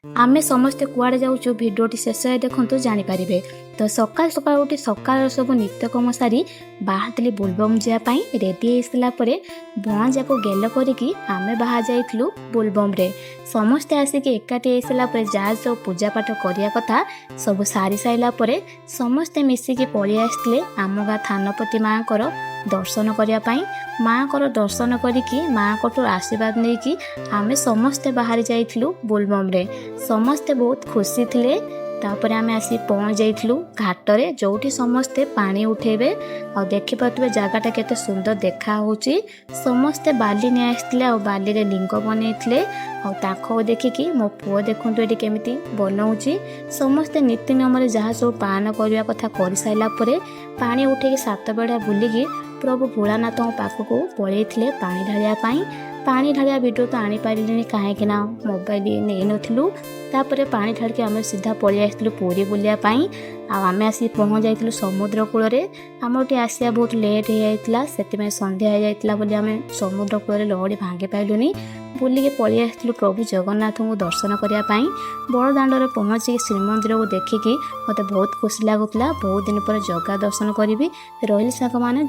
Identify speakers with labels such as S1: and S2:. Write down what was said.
S1: आमे समस्ते कुआड़े जाऊँ भिडियोटी शेष देखु जानीपारे। तो सकाल सकाल उठी सकाल सब नित्यकम सारी बाहर बोलबम जावाई रेडी होसारापर बण जाक गेल करिकी आमे बाहर जाइलु बोलबम रे। समस्ते आसिक एकाठी होसारापर जहाँ सब पूजा पाठ करिया कथा सब सारी साइला परे समस्ते मिसिकी पलि आसले आम गाँ थानपति माँ को दर्शन करने। माँ को दर्शन करिकी माँ को आशीर्वाद नहीं कि आमे समस्ते बाहर जाइलु बोलबम रे। समस्ते बहुत खुशी थिले। तापर आमे आसी पहुँच जाइलु घाटरे जोठी समस्ते पानी उठेबे और देखि पातबे जगहटा केते सुंदर देखा होची। समस्ते बाली ने आसथिले और बाली रे लिंग बनैथिले और ताको देखिकी मो पुओ देखंतु एटी केमिति बनौची। समस्ते नीति नियम जहाँ सब पालन करने कथा कर साइला परे पानी उठेकी सात बेड़ा बुलिकी प्रभु भोलानाथ पाखक पलैथिले पानी ढालिया पाई। पानी ढालिया वीडियो तो आनी पारिलिनी कहीं मोबाइल नहीं नथिलु। तापर पानी ढालिक आम सीधा पलि आसलु पुरी बुलिया पाई। आमे आसी पहुँच जाइलु समुद्र कूल रे। आमटी आसिया बहुत लेट हो जाइतिला सेतिमे संध्या हो जाइतिला बोली आमे समुद्र कूल रे लहड़ी भांगी पाइलुनी। बुलिके पलि आसलु प्रभु जगन्नाथ को दर्शन करने पाई। बड़ दाण्ड पहुँची श्रीमंदिर को देखिकी मते बहुत खुशी लगुला। बहुत दिन पर जगह दर्शन करी रही साक माने।